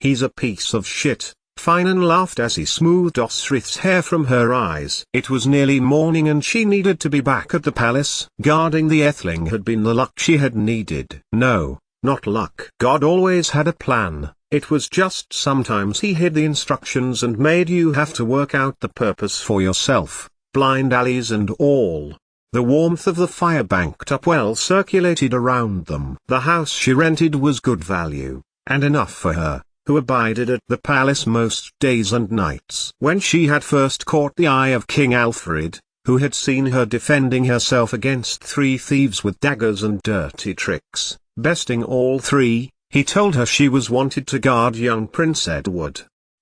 He's a piece of shit. Finan laughed as he smoothed Osrith's hair from her eyes. It was nearly morning and she needed to be back at the palace. Guarding the Earthling had been the luck she had needed. No, not luck. God always had a plan. It was just sometimes he hid the instructions and made you have to work out the purpose for yourself, blind alleys and all. The warmth of the fire banked up well circulated around them. The house she rented was good value, and enough for her, who abided at the palace most days and nights. When she had first caught the eye of King Alfred, who had seen her defending herself against 3 thieves with daggers and dirty tricks, besting all 3, he told her she was wanted to guard young Prince Edward.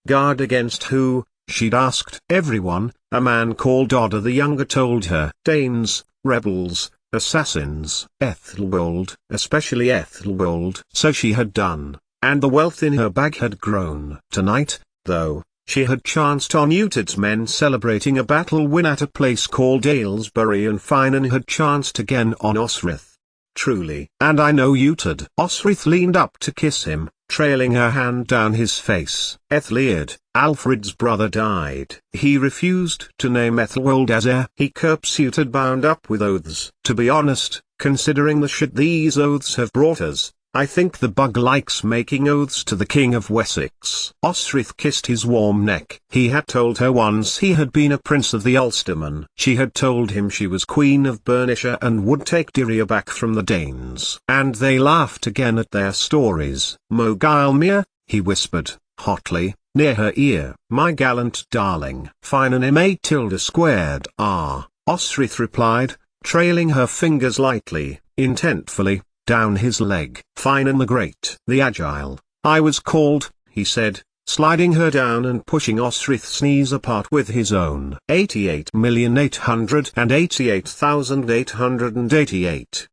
Guard against who? She'd asked. Everyone. A man called Odda the Younger told her. Danes, rebels, assassins. Ethelwold, especially Ethelwold. So she had done, and the wealth in her bag had grown. Tonight, though, she had chanced on Uted's men celebrating a battle win at a place called Aylesbury, and Finan had chanced again on Osrith. Truly. And I know Uted. Osrith leaned up to kiss him, trailing her hand down his face. Ethelred, Alfred's brother, died. He refused to name Ethelwold as heir. He curpsuited bound up with oaths. To be honest, considering the shit these oaths have brought us, I think the bug likes making oaths to the King of Wessex. Osrith kissed his warm neck. He had told her once he had been a prince of the Ulstermen. She had told him she was queen of Bernicia and would take Dirria back from the Danes. And they laughed again at their stories. Mogilmir, he whispered, hotly, near her ear. My gallant darling. Finan M.A. tilde squared R. Osrith replied, trailing her fingers lightly, intentfully, down his leg. Finan the Great. The Agile. I was called, he said, sliding her down and pushing Osrith's knees apart with his own. 88,888,888.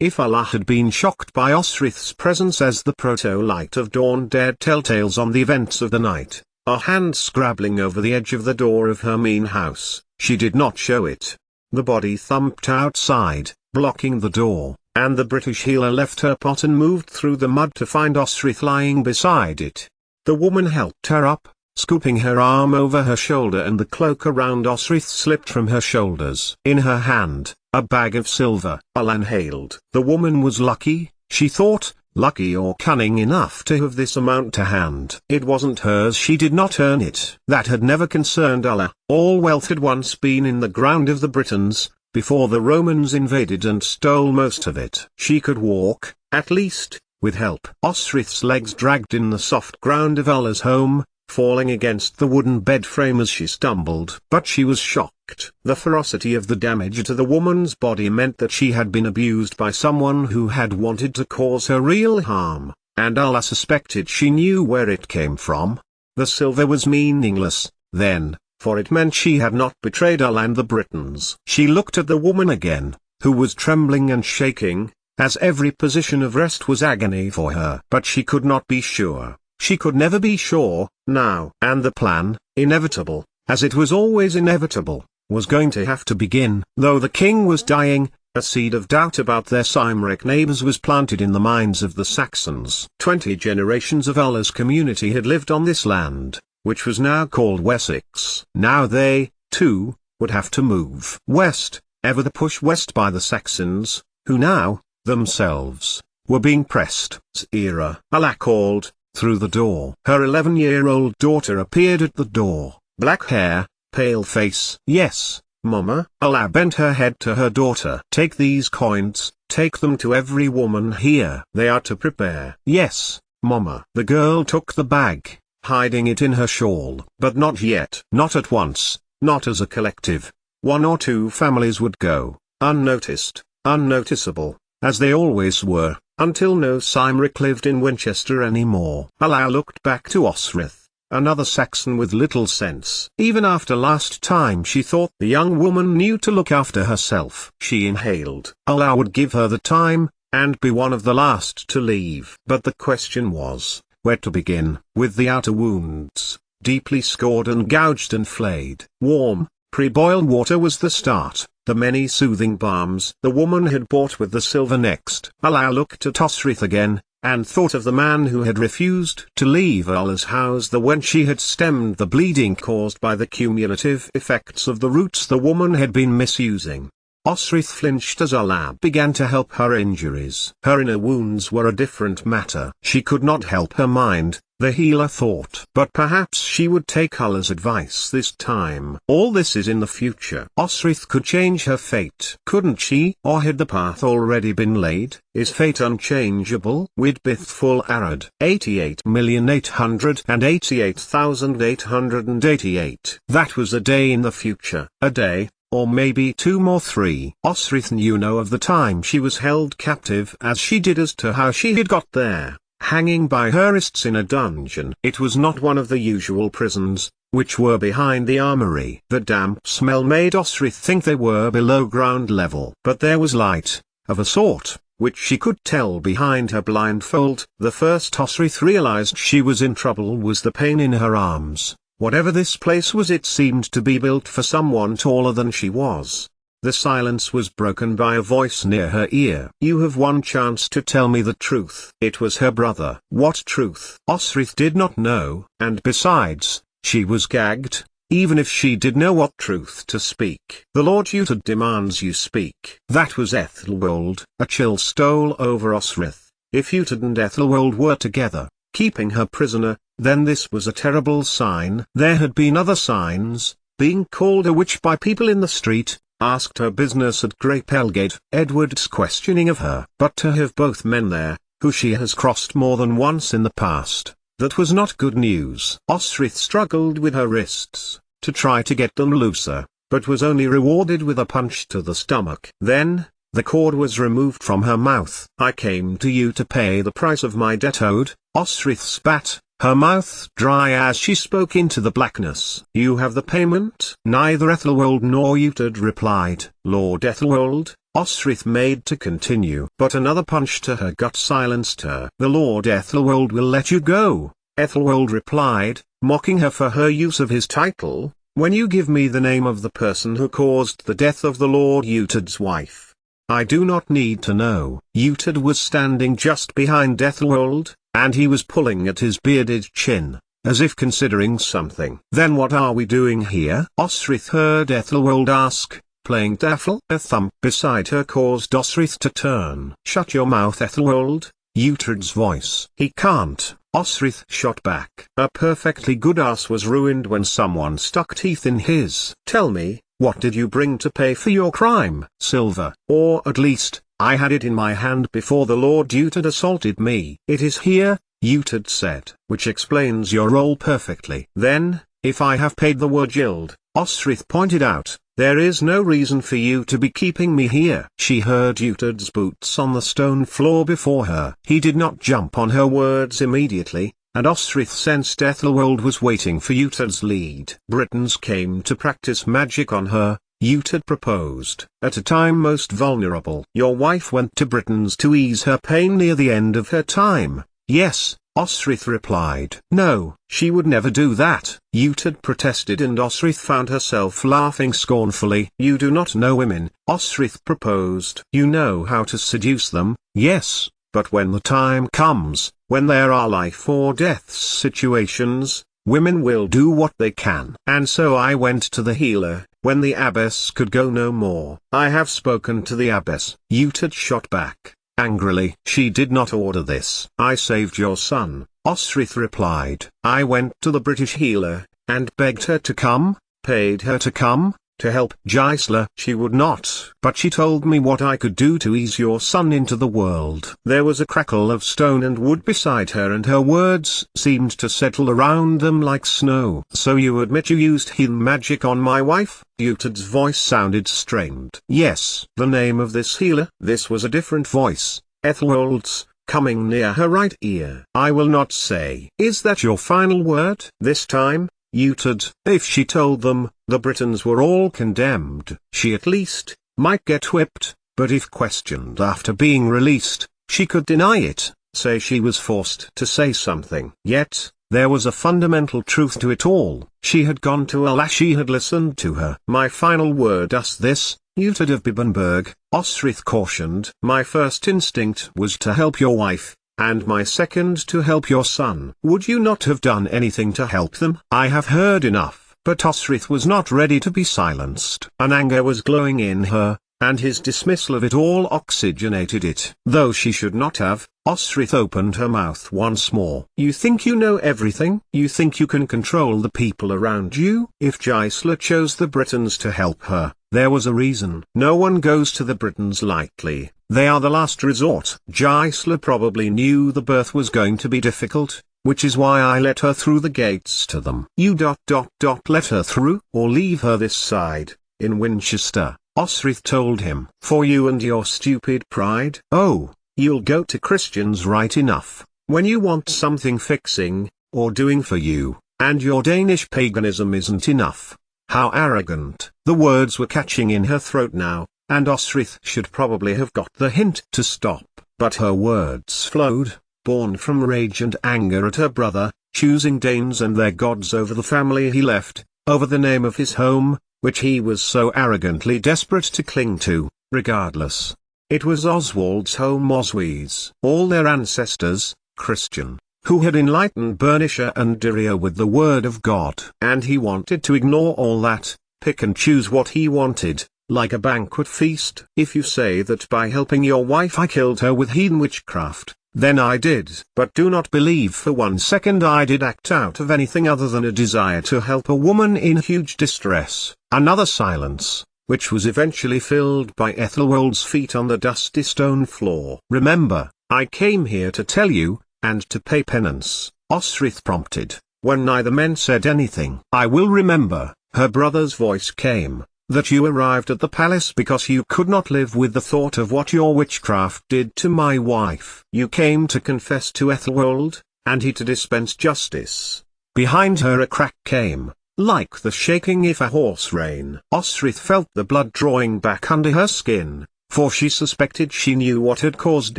If Allah had been shocked by Osrith's presence as the proto-light of dawn dared tell tales on the events of the night, a hand scrabbling over the edge of the door of her mean house, she did not show it. The body thumped outside, blocking the door, and the British healer left her pot and moved through the mud to find Osrith lying beside it. The woman helped her up, scooping her arm over her shoulder, and the cloak around Osrith slipped from her shoulders. In her hand, a bag of silver. Alan hailed. The woman was lucky, she thought, lucky or cunning enough to have this amount to hand. It wasn't hers, she did not earn it. That had never concerned Allah. All wealth had once been in the ground of the Britons, before the Romans invaded and stole most of it. She could walk, at least, with help. Osrith's legs dragged in the soft ground of Allah's home, falling against the wooden bed frame as she stumbled. But she was shocked. The ferocity of the damage to the woman's body meant that she had been abused by someone who had wanted to cause her real harm, and Allah suspected she knew where it came from. The silver was meaningless, then, for it meant she had not betrayed Allah and the Britons. She looked at the woman again, who was trembling and shaking, as every position of rest was agony for her. But she could not be sure. She could never be sure, now. And the plan, inevitable, as it was always inevitable, was going to have to begin. Though the king was dying, a seed of doubt about their Cymric neighbors was planted in the minds of the Saxons. 20 generations of Allah's community had lived on this land, which was now called Wessex. Now they, too, would have to move west, ever the push west by the Saxons, who now, themselves, were being pressed. Era. Allah called, through the door. Her 11-year-old daughter appeared at the door, black hair, pale face. Yes, Mama. Allah bent her head to her daughter. Take these coins, take them to every woman here. They are to prepare. Yes, Mama. The girl took the bag, hiding it in her shawl. But not yet. Not at once, not as a collective. 1 or 2 families would go, unnoticed, unnoticeable, as they always were, until no Cymric lived in Winchester anymore. Allah looked back to Osrith, another Saxon with little sense. Even after last time she thought the young woman knew to look after herself. She inhaled. Allah would give her the time, and be one of the last to leave. But the question was, where to begin? With the outer wounds, deeply scored and gouged and flayed. Warm, pre-boiled water was the start. The many soothing balms the woman had bought with the silver next. Allah looked at Osrith again, and thought of the man who had refused to leave Allah's house when she had stemmed the bleeding caused by the cumulative effects of the roots the woman had been misusing. Osrith flinched as Allah began to help her injuries. Her inner wounds were a different matter. She could not help her mind, the healer thought. But perhaps she would take Allah's advice this time. All this is in the future. Osrith could change her fate. Couldn't she? Or had the path already been laid? Is fate unchangeable? Widbith full arad. 88,888,888. That was a day in the future. A day. Or maybe 2 or 3. Osrith knew no of the time she was held captive as she did as to how she had got there, hanging by her wrists in a dungeon. It was not one of the usual prisons, which were behind the armory. The damp smell made Osrith think they were below ground level. But there was light, of a sort, which she could tell behind her blindfold. The first Osrith realized she was in trouble was the pain in her arms. Whatever this place was, it seemed to be built for someone taller than she was. The silence was broken by a voice near her ear. You have one chance to tell me the truth. It was her brother. What truth? Osrith did not know, and besides, she was gagged, even if she did know what truth to speak. The Lord Utad demands you speak. That was Ethelwold. A chill stole over Osrith. If Utad and Ethelwold were together, keeping her prisoner, then this was a terrible sign. There had been other signs. Being called a witch by people in the street, asked her business at Great Pelgate, Edward's questioning of her. But to have both men there, who she has crossed more than once in the past, that was not good news. Osrith struggled with her wrists, to try to get them looser, but was only rewarded with a punch to the stomach. Then, the cord was removed from her mouth. I came to you to pay the price of my debt owed. Osrith spat, her mouth dry as she spoke into the blackness. You have the payment? Neither Ethelwold nor Utad replied. Lord Ethelwold, Osrith made to continue. But another punch to her gut silenced her. The Lord Ethelwold will let you go, Ethelwold replied, mocking her for her use of his title, when you give me the name of the person who caused the death of the Lord Utad's wife. I do not need to know. Utad was standing just behind Ethelwold, and he was pulling at his bearded chin, as if considering something. Then what are we doing here? Osrith heard Ethelwold ask, playing Daffel. A thump beside her caused Osrith to turn. Shut your mouth, Ethelwold, Utad's voice. He can't, Osrith shot back. A perfectly good ass was ruined when someone stuck teeth in his. Tell me, what did you bring to pay for your crime? Silver. Or at least, I had it in my hand before the Lord Utad assaulted me. It is here, Utad said, which explains your role perfectly. Then, if I have paid the word yield, Osrith pointed out, there is no reason for you to be keeping me here. She heard Utad's boots on the stone floor before her. He did not jump on her words immediately, and Osrith sensed Ethelwold was waiting for Utad's lead. Britons came to practice magic on her, Utad proposed. At a time most vulnerable. Your wife went to Britons to ease her pain near the end of her time. Yes, Osrith replied. No, she would never do that. Utad protested and Osrith found herself laughing scornfully. You do not know women, Osrith proposed. You know how to seduce them, yes, but when the time comes, when there are life or death situations, women will do what they can. And so I went to the healer, when the abbess could go no more. I have spoken to the abbess. Utad shot back, angrily. She did not order this. I saved your son, Osrith replied. I went to the British healer, and begged her to come, paid her to come, to help Gisela. She would not. But she told me what I could do to ease your son into the world. There was a crackle of stone and wood beside her and her words seemed to settle around them like snow. So you admit you used healing magic on my wife? Utad's voice sounded strained. Yes. The name of this healer? This was a different voice, Ethelwold's, coming near her right ear. I will not say. Is that your final word? This time, Utad. If she told them, the Britons were all condemned, she at least might get whipped, but if questioned after being released, she could deny it, say she was forced to say something. Yet, there was a fundamental truth to it all. She had gone to Allah, she had listened to her. My final word is this, Utad of Bibbenberg, Osrith cautioned. My first instinct was to help your wife, and my second to help your son. Would you not have done anything to help them? I have heard enough." But Osrith was not ready to be silenced. An anger was glowing in her, and his dismissal of it all oxygenated it. Though she should not have, Osrith opened her mouth once more. "You think you know everything? You think you can control the people around you?" If Gisela chose the Britons to help her, there was a reason. No one goes to the Britons lightly. They are the last resort. Gisela probably knew the birth was going to be difficult, which is why I let her through the gates to them. You let her through, or leave her this side, in Winchester, Osrith told him. For you and your stupid pride? Oh, you'll go to Christians right enough, when you want something fixing, or doing for you, and your Danish paganism isn't enough. How arrogant. The words were catching in her throat now, and Osrith should probably have got the hint to stop, but her words flowed, born from rage and anger at her brother, choosing Danes and their gods over the family he left, over the name of his home, which he was so arrogantly desperate to cling to, regardless. It was Oswald's home, Oswey's. All their ancestors, Christian, who had enlightened Bernicia and Dirria with the word of God. And he wanted to ignore all that, pick and choose what he wanted, like a banquet feast. If you say that by helping your wife I killed her with heathen witchcraft, then I did. But do not believe for 1 second I did act out of anything other than a desire to help a woman in huge distress. Another silence, which was eventually filled by Ethelwold's feet on the dusty stone floor. "Remember, I came here to tell you, and to pay penance," Osrith prompted, when neither men said anything. "I will remember," her brother's voice came, "that you arrived at the palace because you could not live with the thought of what your witchcraft did to my wife. You came to confess to Ethelwold, and he to dispense justice." Behind her a crack came, like the shaking of a horse rein. Osrith felt the blood drawing back under her skin, for she suspected she knew what had caused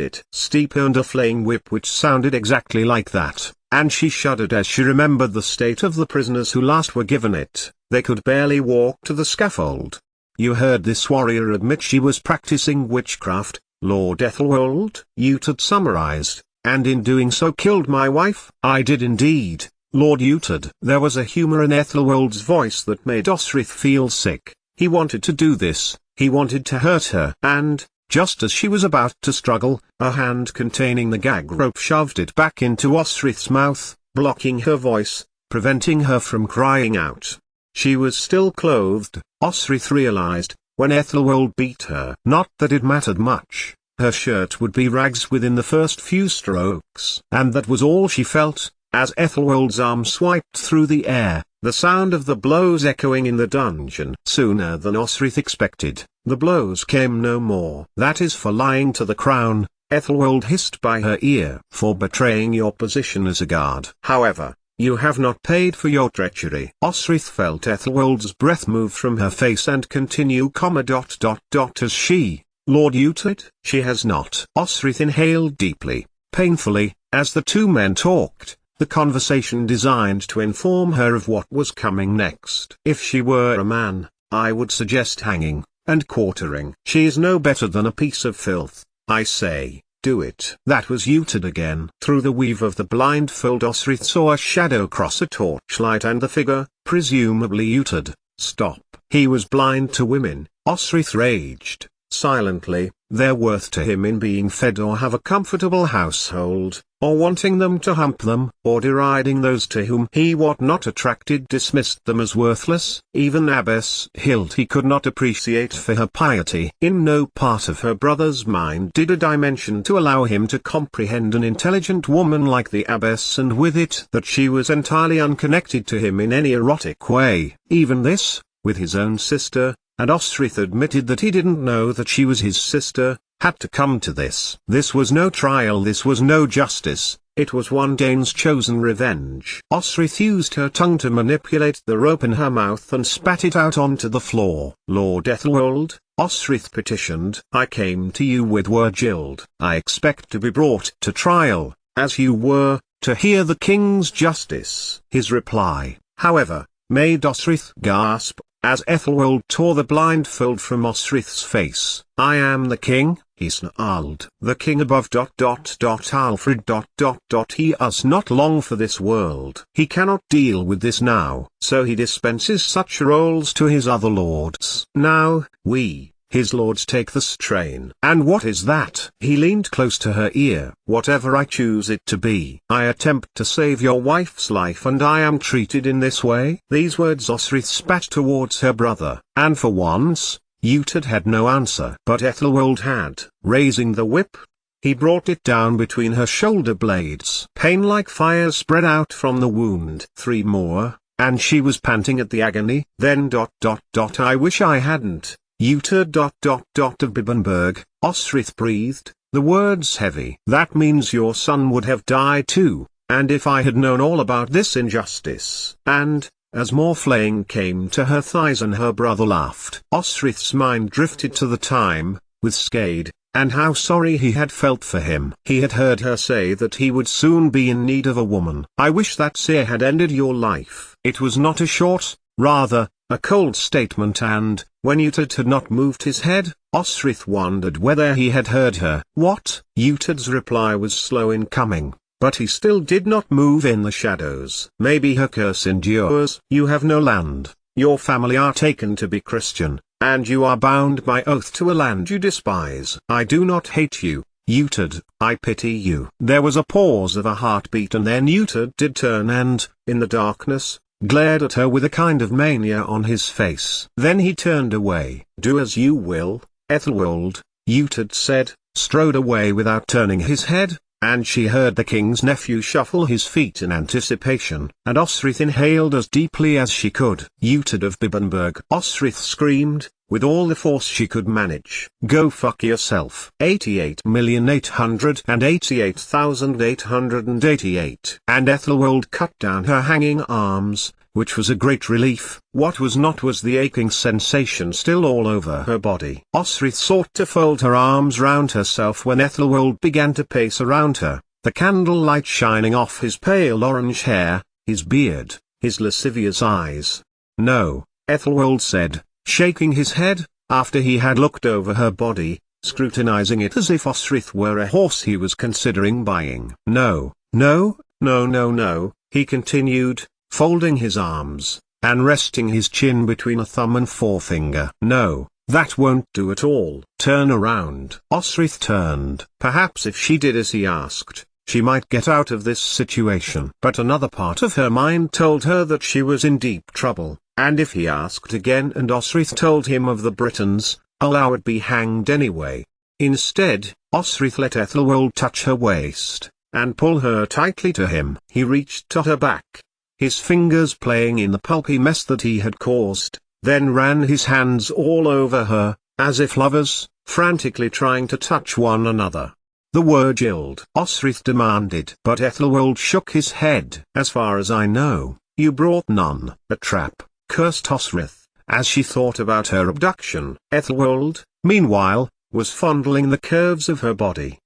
it. Steep earned a flaying whip which sounded exactly like that, and she shuddered as she remembered the state of the prisoners who last were given it. They could barely walk to the scaffold. "You heard this warrior admit she was practicing witchcraft, Lord Ethelwold," Utad summarized, "and in doing so killed my wife." "I did indeed, Lord Utad." There was a humor in Ethelwold's voice that made Osrith feel sick. He wanted to do this, he wanted to hurt her. And, just as she was about to struggle, a hand containing the gag rope shoved it back into Osrith's mouth, blocking her voice, preventing her from crying out. She was still clothed, Osrith realized, when Ethelwold beat her. Not that it mattered much, her shirt would be rags within the first few strokes. And that was all she felt, as Ethelwold's arm swiped through the air, the sound of the blows echoing in the dungeon. Sooner than Osrith expected, the blows came no more. "That is for lying to the crown," Ethelwold hissed by her ear. "For betraying your position as a guard. However, you have not paid for your treachery." Osrith felt Ethelwold's breath move from her face and continue, "Has she, Lord Utad?" "She has not." Osrith inhaled deeply, painfully, as the two men talked, the conversation designed to inform her of what was coming next. "If she were a man, I would suggest hanging, and quartering. She is no better than a piece of filth. I say, do it." That was Utad again. Through the weave of the blindfold Osrith saw a shadow cross a torchlight and the figure, presumably Utad, stop. He was blind to women, Osrith raged, silently, their worth to him in being fed or have a comfortable household, or wanting them to hump them, or deriding those to whom he was not attracted, dismissed them as worthless. Even Abbess Hilt he could not appreciate for her piety. In no part of her brother's mind did a dimension to allow him to comprehend an intelligent woman like the Abbess, and with it that she was entirely unconnected to him in any erotic way. Even this, with his own sister, and Osrith admitted that he didn't know that she was his sister, had to come to this. This was no trial, this was no justice, it was one Dane's chosen revenge. Osrith used her tongue to manipulate the rope in her mouth and spat it out onto the floor. "Lord Ethelwold," Osrith petitioned, "I came to you with Wergild. I expect to be brought to trial, as you were, to hear the king's justice." His reply, however, made Osrith gasp, as Ethelwold tore the blindfold from Osrith's face. "I am the king," he snarled. The king above ... Alfred ... He has not long for this world. He cannot deal with this now, so he dispenses such roles to his other lords. Now, we, his lords, take the strain. And what is that? He leaned close to her ear. Whatever I choose it to be. I attempt to save your wife's life and I am treated in this way? These words Osrith spat towards her brother, and for once, Uhtred had no answer. But Ethelwald had. Raising the whip, he brought it down between her shoulder blades. Pain like fire spread out from the wound. 3 more, and she was panting at the agony. Then ... I wish I hadn't. Uhtred ... of Bibbenberg, Osrith breathed, the words heavy. That means your son would have died too, and if I had known all about this injustice. And, as more flaying came to her thighs and her brother laughed, Osrith's mind drifted to the time, with Skade, and how sorry he had felt for him. He had heard her say that he would soon be in need of a woman. I wish that seer had ended your life. It was not a short, rather, a cold statement, and, when Uhtred had not moved his head, Osrith wondered whether he had heard her. What? Uhtred's reply was slow in coming, but he still did not move in the shadows. Maybe her curse endures. You have no land, your family are taken to be Christian, and you are bound by oath to a land you despise. I do not hate you, Uhtred, I pity you. There was a pause of a heartbeat, and then Uhtred did turn and, in the darkness, glared at her with a kind of mania on his face. Then he turned away. Do as you will, Ethelwald, Uhtred said, strode away without turning his head, and she heard the king's nephew shuffle his feet in anticipation, and Osrith inhaled as deeply as she could. Uhtred of Bibbenberg, Osrith screamed, with all the force she could manage. Go fuck yourself. 88,888,888. And Ethelwald cut down her hanging arms, which was a great relief. What was not was the aching sensation still all over her body. Osrith sought to fold her arms round herself when Ethelwald began to pace around her, the candlelight shining off his pale orange hair, his beard, his lascivious eyes. No, Ethelwald said, shaking his head, after he had looked over her body, scrutinizing it as if Osrith were a horse he was considering buying. No, no, no, no, no, he continued, folding his arms, and resting his chin between a thumb and forefinger. No, that won't do at all. Turn around. Osrith turned. Perhaps if she did as he asked, she might get out of this situation. But another part of her mind told her that she was in deep trouble, and if he asked again and Osrith told him of the Britons, Allah would be hanged anyway. Instead, Osrith let Ethelwald touch her waist, and pull her tightly to him. He reached at her back, his fingers playing in the pulpy mess that he had caused, then ran his hands all over her, as if lovers, frantically trying to touch one another. The word "jilled," Osrith demanded. But Ethelwald shook his head. As far as I know, you brought none. A trap, cursed Osrith, as she thought about her abduction. Ethelwald, meanwhile, was fondling the curves of her body.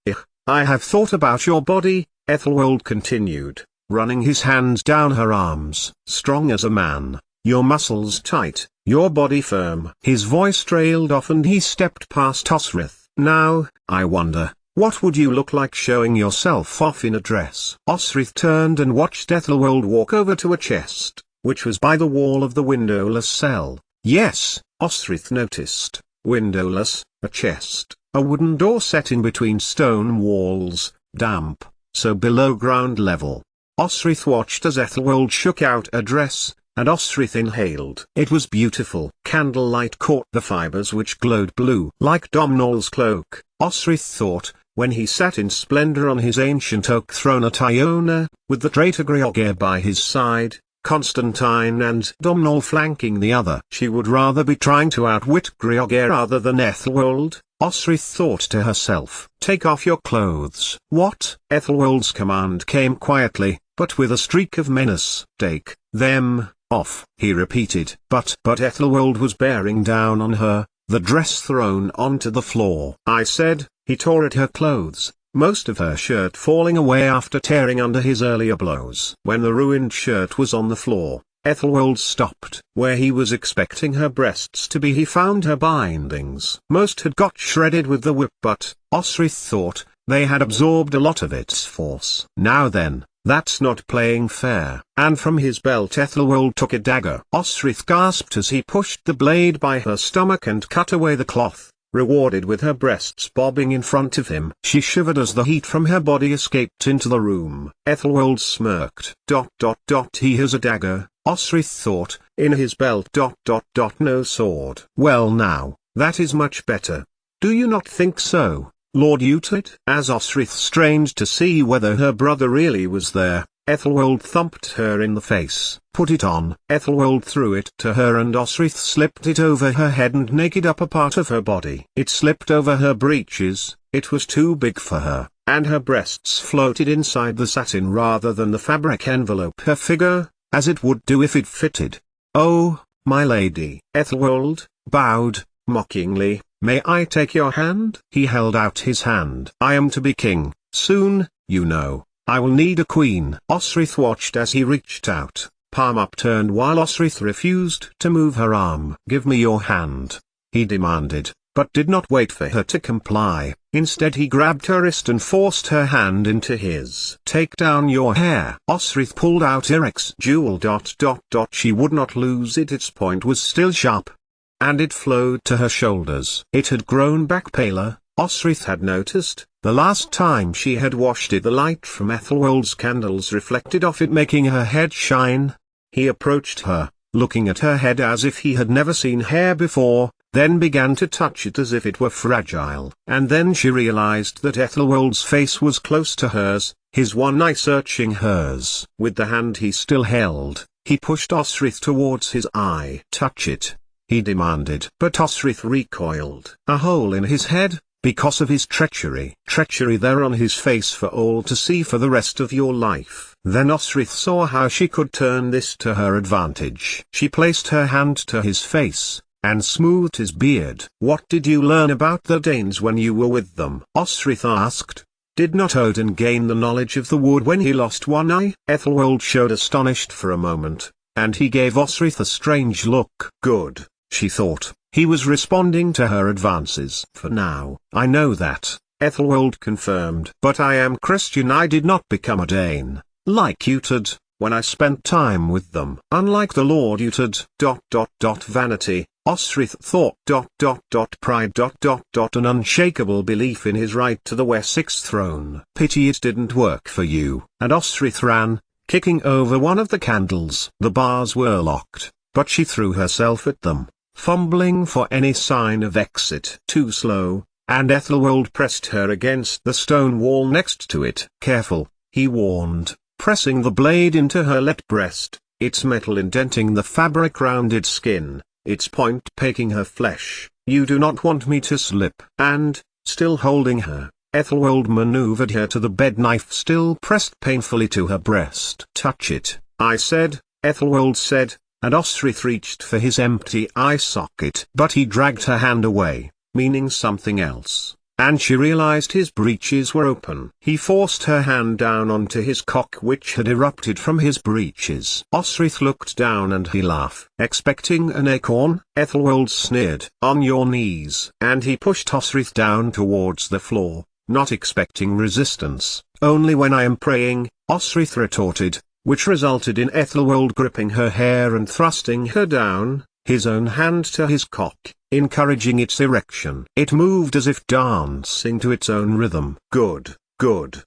I have thought about your body, Ethelwald continued, running his hands down her arms. Strong as a man, your muscles tight, your body firm. His voice trailed off and he stepped past Osrith. Now, I wonder, what would you look like showing yourself off in a dress? Osrith turned and watched Ethelwald walk over to a chest, which was by the wall of the windowless cell. Yes, Osrith noticed, windowless, a chest, a wooden door set in between stone walls, damp, so below ground level. Osrith watched as Ethelwald shook out a dress, and Osrith inhaled. It was beautiful. Candlelight caught the fibers which glowed blue. Like Domhnall's cloak, Osrith thought, when he sat in splendor on his ancient oak throne at Iona, with the traitor Griogr by his side, Constantine and Domhnall flanking the other. She would rather be trying to outwit Griogr rather than Ethelwald, Osrith thought to herself. Take off your clothes. What? Ethelwald's command came quietly, but with a streak of menace. Take them off, he repeated. But Ethelwald was bearing down on her, the dress thrown onto the floor. I said, he tore at her clothes, most of her shirt falling away after tearing under his earlier blows. When the ruined shirt was on the floor, Ethelwald stopped. Where he was expecting her breasts to be, he found her bindings. Most had got shredded with the whip, but, Osrith thought, they had absorbed a lot of its force. Now then, that's not playing fair. And from his belt Ethelwald took a dagger. Osrith gasped as he pushed the blade by her stomach and cut away the cloth, rewarded with her breasts bobbing in front of him. She shivered as the heat from her body escaped into the room. Ethelwald smirked. He has a dagger, Osrith thought, in his belt. No sword. Well now, that is much better. Do you not think so, Lord Utrid? As Osrith strained to see whether her brother really was there, Ethelwald thumped her in the face. Put it on. Ethelwald threw it to her and Osrith slipped it over her head and naked upper part of her body. It slipped over her breeches, it was too big for her, and her breasts floated inside the satin rather than the fabric envelope her figure, as it would do if it fitted. Oh, my lady. Ethelwald bowed, mockingly. May I take your hand? He held out his hand. I am to be king, soon, you know. I will need a queen. Osrith watched as he reached out, palm upturned, while Osrith refused to move her arm. Give me your hand, he demanded, but did not wait for her to comply. Instead he grabbed her wrist and forced her hand into his. Take down your hair. Osrith pulled out Eric's jewel. She would not lose it. Its point was still sharp, and it flowed to her shoulders. It had grown back paler, Osrith had noticed. The last time she had washed it, the light from Ethelwald's candles reflected off it, making her head shine. He approached her, looking at her head as if he had never seen hair before, then began to touch it as if it were fragile. And then she realized that Ethelwald's face was close to hers, his one eye searching hers. With the hand he still held, he pushed Osrith towards his eye. Touch it, he demanded. But Osrith recoiled. A hole in his head? Because of his treachery. Treachery there on his face for all to see for the rest of your life. Then Osrith saw how she could turn this to her advantage. She placed her hand to his face, and smoothed his beard. What did you learn about the Danes when you were with them? Osrith asked. Did not Odin gain the knowledge of the wood when he lost one eye? Ethelwald showed astonished for a moment, and he gave Osrith a strange look. Good, she thought. He was responding to her advances. For now, I know that, Ethelwald confirmed. But I am Christian. I did not become a Dane, like Utrid, when I spent time with them. Unlike the Lord Utrid. Vanity, Osrith thought. Pride. An unshakable belief in his right to the Wessex throne. Pity it didn't work for you. And Osrith ran, kicking over one of the candles. The bars were locked, but she threw herself at them, fumbling for any sign of exit. Too slow, and Ethelwald pressed her against the stone wall next to it. Careful, he warned, pressing the blade into her left breast, its metal indenting the fabric-rounded skin, its point pegging her flesh. You do not want me to slip. And, still holding her, Ethelwald maneuvered her to the bed, knife still pressed painfully to her breast. Touch it, I said, Ethelwald said, and Osrith reached for his empty eye socket. But he dragged her hand away, meaning something else, and she realized his breeches were open. He forced her hand down onto his cock, which had erupted from his breeches. Osrith looked down and he laughed. Expecting an acorn? Ethelwald sneered. On your knees. And he pushed Osrith down towards the floor, not expecting resistance. Only when I am praying, Osrith retorted, which resulted in Ethelwald gripping her hair and thrusting her down, his own hand to his cock, encouraging its erection. It moved as if dancing to its own rhythm. Good, good,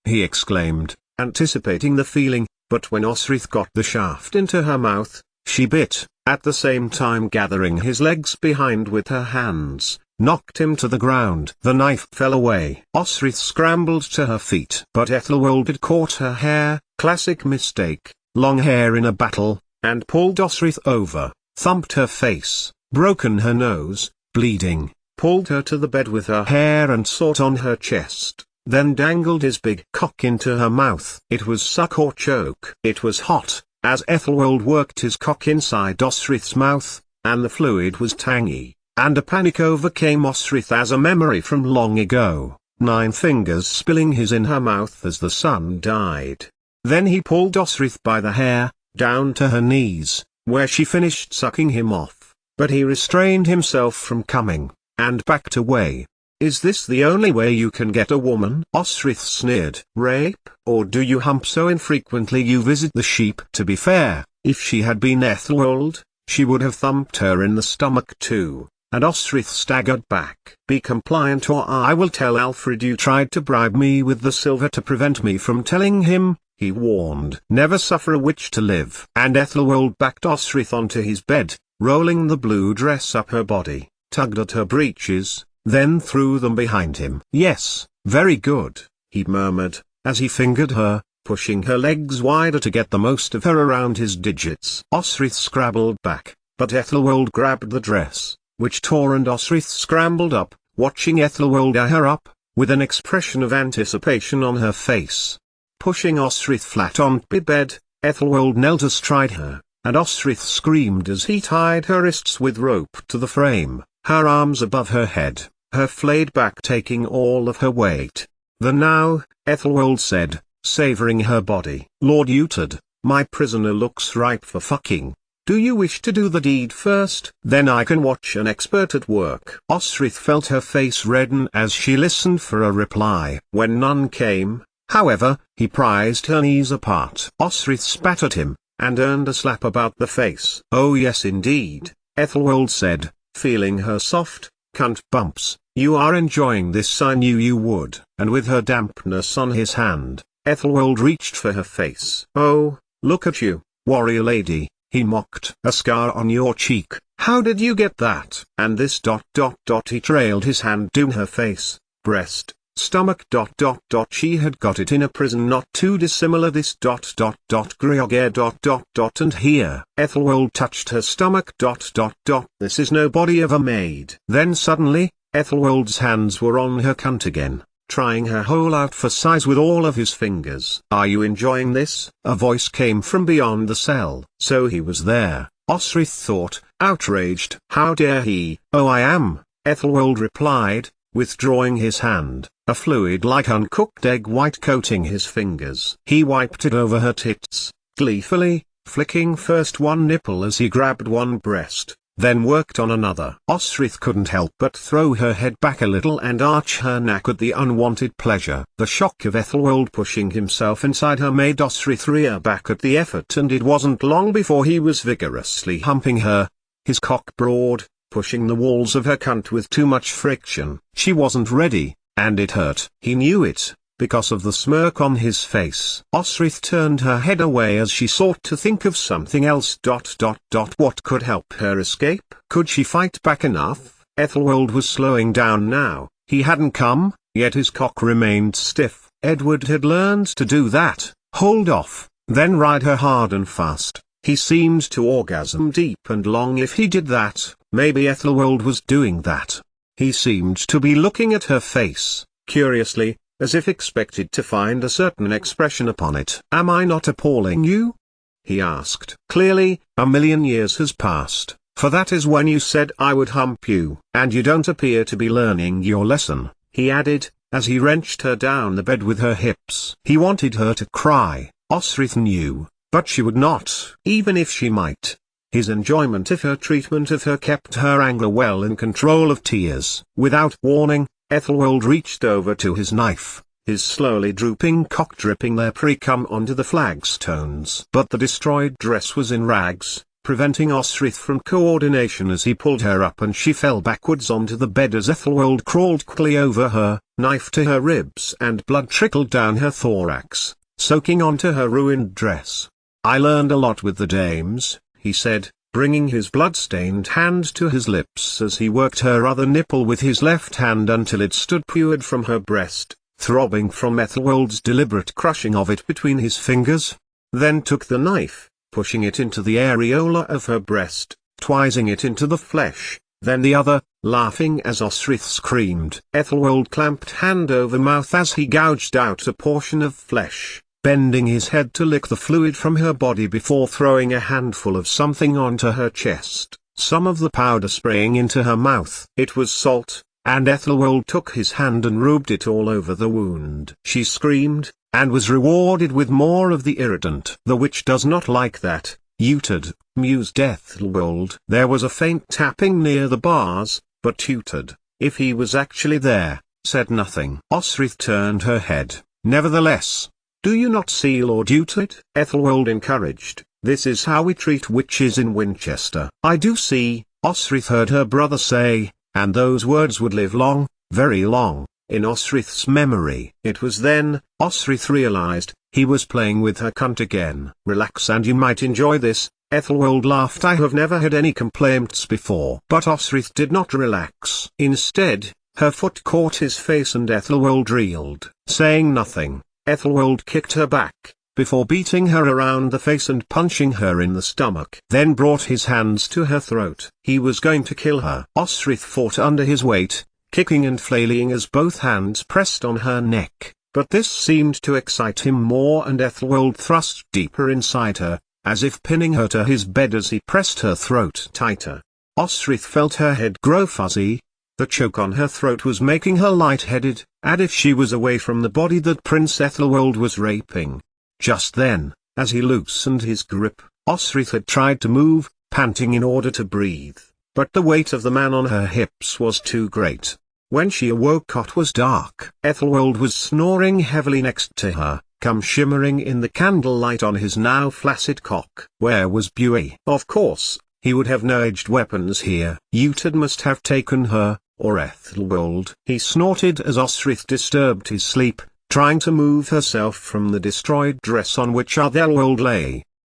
he exclaimed, anticipating the feeling, but when Osrith got the shaft into her mouth, she bit, at the same time gathering his legs behind with her hands, knocked him to the ground. The knife fell away. Osrith scrambled to her feet. But Ethelwald had caught her hair, classic mistake, long hair in a battle, and pulled Osrith over, thumped her face, broken her nose, bleeding, pulled her to the bed with her hair and sought on her chest, then dangled his big cock into her mouth. It was suck or choke. It was hot, as Ethelwald worked his cock inside Osrith's mouth, and the fluid was tangy. And a panic overcame Osrith as a memory from long ago, 9 fingers spilling his in her mouth as the son died. Then he pulled Osrith by the hair, down to her knees, where she finished sucking him off, but he restrained himself from coming, and backed away. "Is this the only way you can get a woman?" Osrith sneered. "Rape? Or do you hump so infrequently you visit the sheep?" To be fair, if she had been Ethelwald, she would have thumped her in the stomach too, and Osrith staggered back. "Be compliant or I will tell Alfred you tried to bribe me with the silver to prevent me from telling him," he warned. "Never suffer a witch to live." And Ethelwald backed Osrith onto his bed, rolling the blue dress up her body, tugged at her breeches, then threw them behind him. "Yes, very good," he murmured, as he fingered her, pushing her legs wider to get the most of her around his digits. Osrith scrabbled back, but Ethelwald grabbed the dress, which tore, and Osrith scrambled up, watching Ethelwald eye her up, with an expression of anticipation on her face. Pushing Osrith flat on the bed, Ethelwald knelt astride her, and Osrith screamed as he tied her wrists with rope to the frame, her arms above her head, her flayed back taking all of her weight. "The now," Ethelwald said, savoring her body. "Lord Utard, my prisoner looks ripe for fucking. Do you wish to do the deed first? Then I can watch an expert at work." Osrith felt her face redden as she listened for a reply. When none came, however, he prized her knees apart. Osrith spat at him, and earned a slap about the face. "Oh yes indeed," Ethelwald said, feeling her soft, cunt bumps. "You are enjoying this, I knew you would." And with her dampness on his hand, Ethelwald reached for her face. "Oh, look at you, warrior lady," he mocked. "A scar on your cheek, how did you get that?" And this ... he trailed his hand down her face, breast, stomach ... She had got it in a prison not too dissimilar this ... Griogere ... And here, Ethelwald touched her stomach ... This is no body of a maid. Then suddenly, Ethelwald's hands were on her cunt again, trying her hole out for size with all of his fingers. "Are you enjoying this?" A voice came from beyond the cell. So he was there, Osrith thought, outraged. "How dare he?" "Oh I am," Ethelwald replied, withdrawing his hand, a fluid like uncooked egg white coating his fingers. He wiped it over her tits, gleefully, flicking first one nipple as he grabbed one breast, then worked on another. Osrith couldn't help but throw her head back a little and arch her neck at the unwanted pleasure. The shock of Ethelwald pushing himself inside her made Osrith rear back at the effort, and it wasn't long before he was vigorously humping her, his cock broad, pushing the walls of her cunt with too much friction. She wasn't ready, and it hurt. He knew it, because of the smirk on his face. Osrith turned her head away as she sought to think of something else. What could help her escape? Could she fight back enough? Ethelwald was slowing down now. He hadn't come, yet his cock remained stiff. Edward had learned to do that, hold off, then ride her hard and fast. He seemed to orgasm deep and long if he did that. Maybe Ethelwald was doing that. He seemed to be looking at her face, curiously, as if expected to find a certain expression upon it. "Am I not appalling you?" he asked. "Clearly, a million years has passed, for that is when you said I would hump you. And you don't appear to be learning your lesson," he added, as he wrenched her down the bed with her hips. He wanted her to cry, Osrith knew, but she would not. Even if she might, his enjoyment of her treatment of her kept her anger well in control of tears. Without warning, Ethelwald reached over to his knife, his slowly drooping cock dripping their pre-cum onto the flagstones. But the destroyed dress was in rags, preventing Osrith from coordination as he pulled her up, and she fell backwards onto the bed as Ethelwald crawled quickly over her, knife to her ribs, and blood trickled down her thorax, soaking onto her ruined dress. "I learned a lot with the dames," he said, bringing his blood-stained hand to his lips as he worked her other nipple with his left hand until it stood pured from her breast, throbbing from Ethelwald's deliberate crushing of it between his fingers. Then took the knife, pushing it into the areola of her breast, twising it into the flesh, then the other, laughing as Osrith screamed. Ethelwald clamped hand over mouth as he gouged out a portion of flesh, bending his head to lick the fluid from her body before throwing a handful of something onto her chest, some of the powder spraying into her mouth. It was salt, and Ethelwald took his hand and rubbed it all over the wound. She screamed, and was rewarded with more of the irritant. The witch does not like that, Utad, mused Ethelwald. There was a faint tapping near the bars, but Utad, if he was actually there, said nothing. Osrith turned her head. Nevertheless, do you not see Lord Utad? Ethelwald encouraged. This is how we treat witches in Winchester. I do see, Osrith heard her brother say, and those words would live long, very long, in Osrith's memory. It was then, Osrith realized, he was playing with her cunt again. Relax and you might enjoy this, Ethelwald laughed. I have never had any complaints before. But Osrith did not relax. Instead, her foot caught his face and Ethelwald reeled. Saying nothing, Ethelwald kicked her back, before beating her around the face and punching her in the stomach. Then brought his hands to her throat. He was going to kill her. Osrith fought under his weight, kicking and flailing as both hands pressed on her neck, but this seemed to excite him more and Ethelwald thrust deeper inside her, as if pinning her to his bed as he pressed her throat tighter. Osrith felt her head grow fuzzy. The choke on her throat was making her lightheaded, as if she was away from the body that Prince Ethelwald was raping. Just then, as he loosened his grip, Osrith had tried to move, panting in order to breathe, but the weight of the man on her hips was too great. When she awoke, it was dark. Ethelwald was snoring heavily next to her, cum shimmering in the candlelight on his now flaccid cock. Where was Buey? Of course, he would have no edged weapons here. Utad must have taken her, or Ethelwald. He snorted as Osrith disturbed his sleep, trying to move herself from the destroyed dress on which Ethelwald lay.